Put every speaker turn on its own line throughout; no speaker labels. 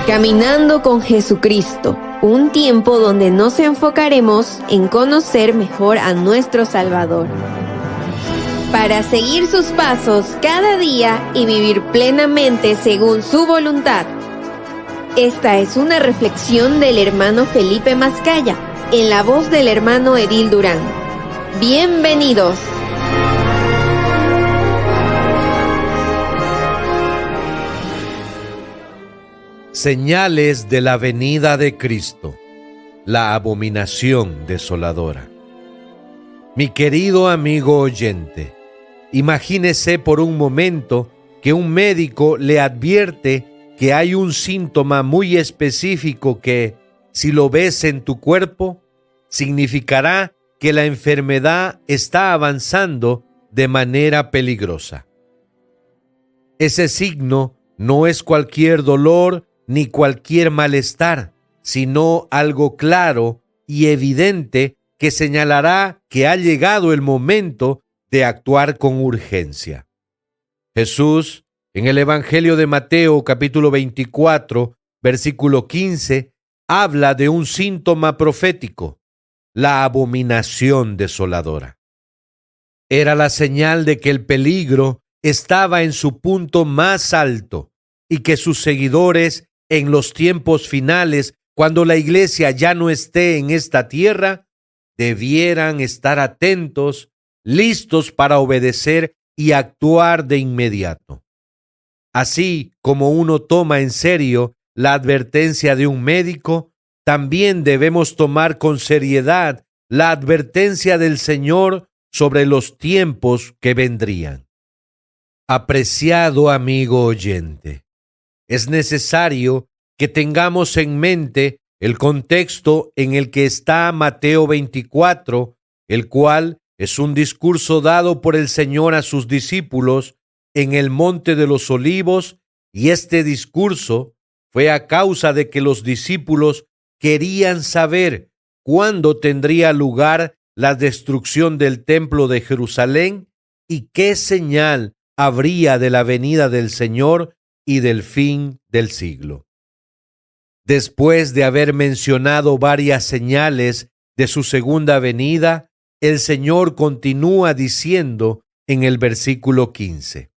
Caminando con Jesucristo, un tiempo donde nos enfocaremos en conocer mejor a nuestro Salvador, para seguir sus pasos cada día y vivir plenamente según su voluntad. Esta es una reflexión del hermano Felipe Mascaya, en la voz del hermano Edil Durán. Bienvenidos.
Señales de la venida de Cristo, la abominación desoladora. Mi querido amigo oyente, imagínese por un momento que un médico le advierte que hay un síntoma muy específico que, si lo ves en tu cuerpo, significará que la enfermedad está avanzando de manera peligrosa. Ese signo no es cualquier dolor ni cualquier malestar, sino algo claro y evidente que señalará que ha llegado el momento de actuar con urgencia. Jesús, en el Evangelio de Mateo, capítulo 24, versículo 15, habla de un síntoma profético, la abominación desoladora. Era la señal de que el peligro estaba en su punto más alto y que sus seguidores, en los tiempos finales, cuando la iglesia ya no esté en esta tierra, debieran estar atentos, listos para obedecer y actuar de inmediato. Así como uno toma en serio la advertencia de un médico, también debemos tomar con seriedad la advertencia del Señor sobre los tiempos que vendrían. Apreciado amigo oyente, es necesario que tengamos en mente el contexto en el que está Mateo 24, el cual es un discurso dado por el Señor a sus discípulos en el Monte de los Olivos, y este discurso fue a causa de que los discípulos querían saber cuándo tendría lugar la destrucción del templo de Jerusalén y qué señal habría de la venida del Señor y del fin del siglo. Después de haber mencionado varias señales de su segunda venida, el Señor continúa diciendo en el versículo 15: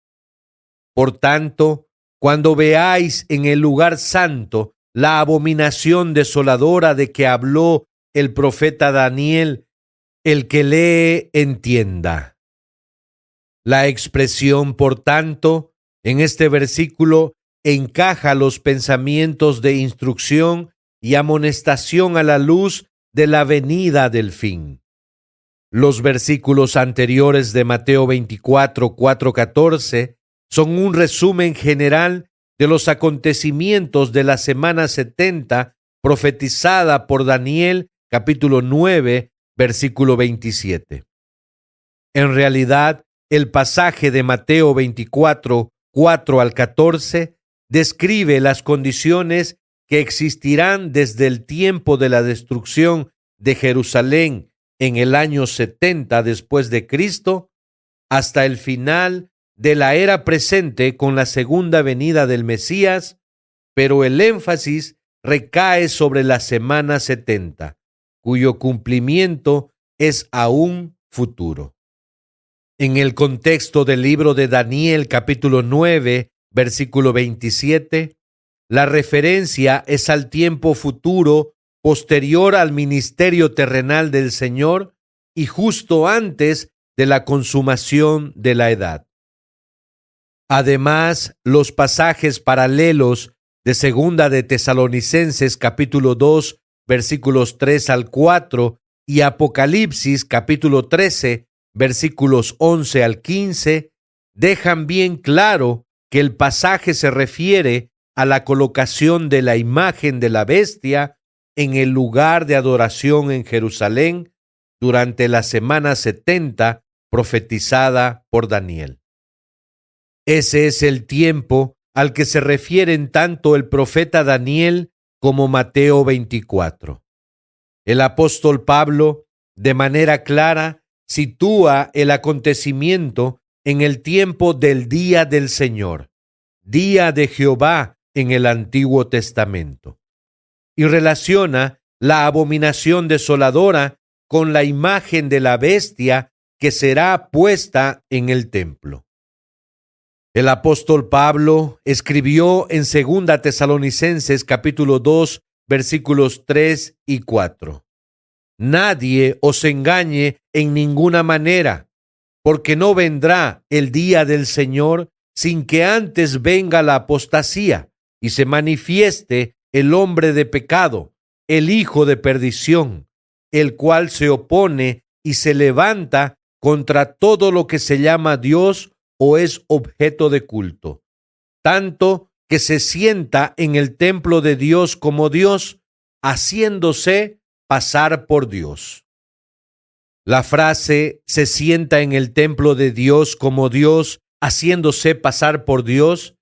Por tanto, cuando veáis en el lugar santo la abominación desoladora de que habló el profeta Daniel, el que lee entienda. La expresión por tanto en este versículo encaja los pensamientos de instrucción y amonestación a la luz de la venida del fin. Los versículos anteriores de Mateo 24, 4-14 son un resumen general de los acontecimientos de la semana 70 profetizada por Daniel, capítulo 9, versículo 27. En realidad, el pasaje de Mateo 24, 4-14 describe las condiciones que existirán desde el tiempo de la destrucción de Jerusalén en el año 70 después de Cristo hasta el final de la era presente con la segunda venida del Mesías, pero el énfasis recae sobre la semana 70, cuyo cumplimiento es aún futuro. En el contexto del libro de Daniel, capítulo 9, versículo 27, la referencia es al tiempo futuro posterior al ministerio terrenal del Señor y justo antes de la consumación de la edad. Además, los pasajes paralelos de Segunda de Tesalonicenses, capítulo 2, versículos 3-4 y Apocalipsis, capítulo 13, versículos 11-15, dejan bien claro que el pasaje se refiere a la colocación de la imagen de la bestia en el lugar de adoración en Jerusalén durante la semana 70 profetizada por Daniel. Ese es el tiempo al que se refieren tanto el profeta Daniel como Mateo 24. El apóstol Pablo, de manera clara, sitúa el acontecimiento en el tiempo del día del Señor, día de Jehová, en el Antiguo Testamento y relaciona la abominación desoladora con la imagen de la bestia que será puesta en el templo. El apóstol Pablo escribió en 2 Tesalonicenses capítulo 2, versículos 3 y 4. Nadie os engañe en ninguna manera, porque no vendrá el día del Señor sin que antes venga la apostasía y se manifieste el hombre de pecado, el hijo de perdición, el cual se opone y se levanta contra todo lo que se llama Dios o es objeto de culto, tanto que se sienta en el templo de Dios como Dios, haciéndose pasar por Dios. La frase "se sienta en el templo de Dios como Dios, haciéndose pasar por Dios"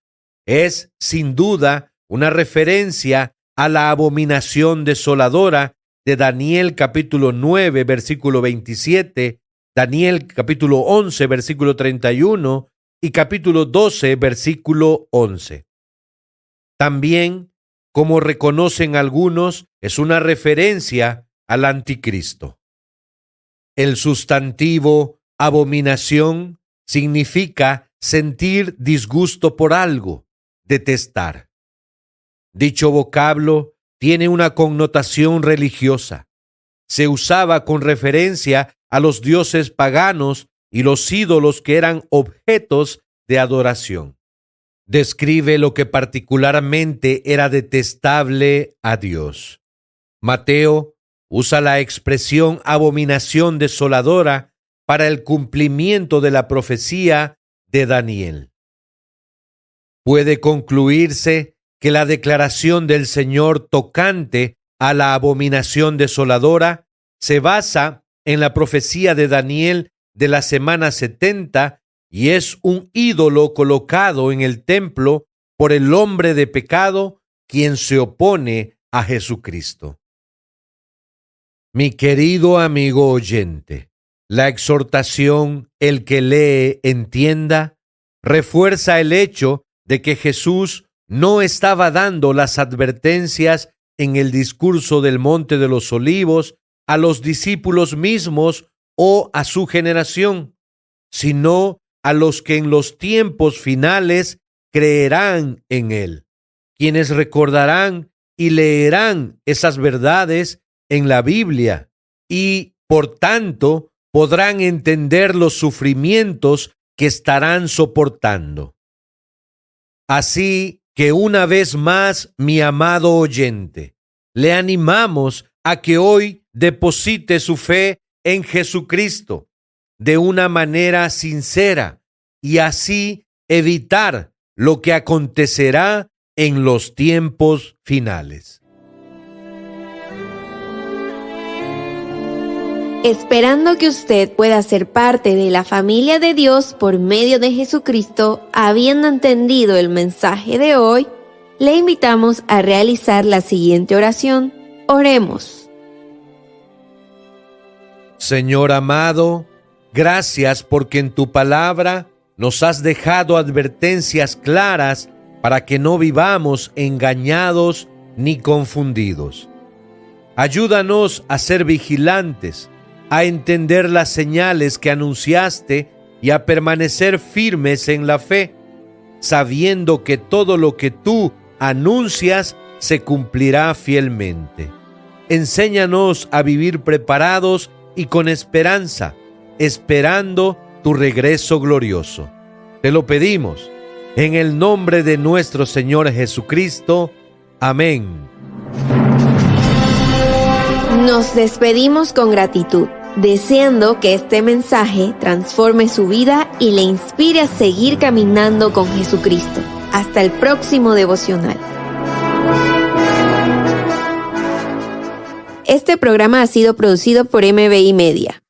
es, sin duda, una referencia a la abominación desoladora de Daniel capítulo 9, versículo 27, Daniel capítulo 11, versículo 31 y capítulo 12, versículo 11. También, como reconocen algunos, es una referencia al anticristo. El sustantivo abominación significa sentir disgusto por algo, detestar. Dicho vocablo tiene una connotación religiosa. Se usaba con referencia a los dioses paganos y los ídolos que eran objetos de adoración. Describe lo que particularmente era detestable a Dios. Mateo usa la expresión abominación desoladora para el cumplimiento de la profecía de Daniel. Puede concluirse que la declaración del Señor tocante a la abominación desoladora se basa en la profecía de Daniel de la semana 70 y es un ídolo colocado en el templo por el hombre de pecado quien se opone a Jesucristo. Mi querido amigo oyente, la exhortación "el que lee, entienda" refuerza el hecho de que Jesús no estaba dando las advertencias en el discurso del Monte de los Olivos a los discípulos mismos o a su generación, sino a los que en los tiempos finales creerán en Él, quienes recordarán y leerán esas verdades en la Biblia y, por tanto, podrán entender los sufrimientos que estarán soportando. Así que una vez más, mi amado oyente, le animamos a que hoy deposite su fe en Jesucristo de una manera sincera y así evitar lo que acontecerá en los tiempos finales.
Esperando que usted pueda ser parte de la familia de Dios por medio de Jesucristo, habiendo entendido el mensaje de hoy, le invitamos a realizar la siguiente oración. Oremos.
Señor amado, gracias porque en tu palabra nos has dejado advertencias claras para que no vivamos engañados ni confundidos. Ayúdanos a ser vigilantes, a entender las señales que anunciaste y a permanecer firmes en la fe, sabiendo que todo lo que tú anuncias se cumplirá fielmente. Enséñanos a vivir preparados y con esperanza, esperando tu regreso glorioso. Te lo pedimos en el nombre de nuestro Señor Jesucristo. Amén.
Nos despedimos con gratitud, deseando que este mensaje transforme su vida y le inspire a seguir caminando con Jesucristo. Hasta el próximo devocional. Este programa ha sido producido por MBI Media.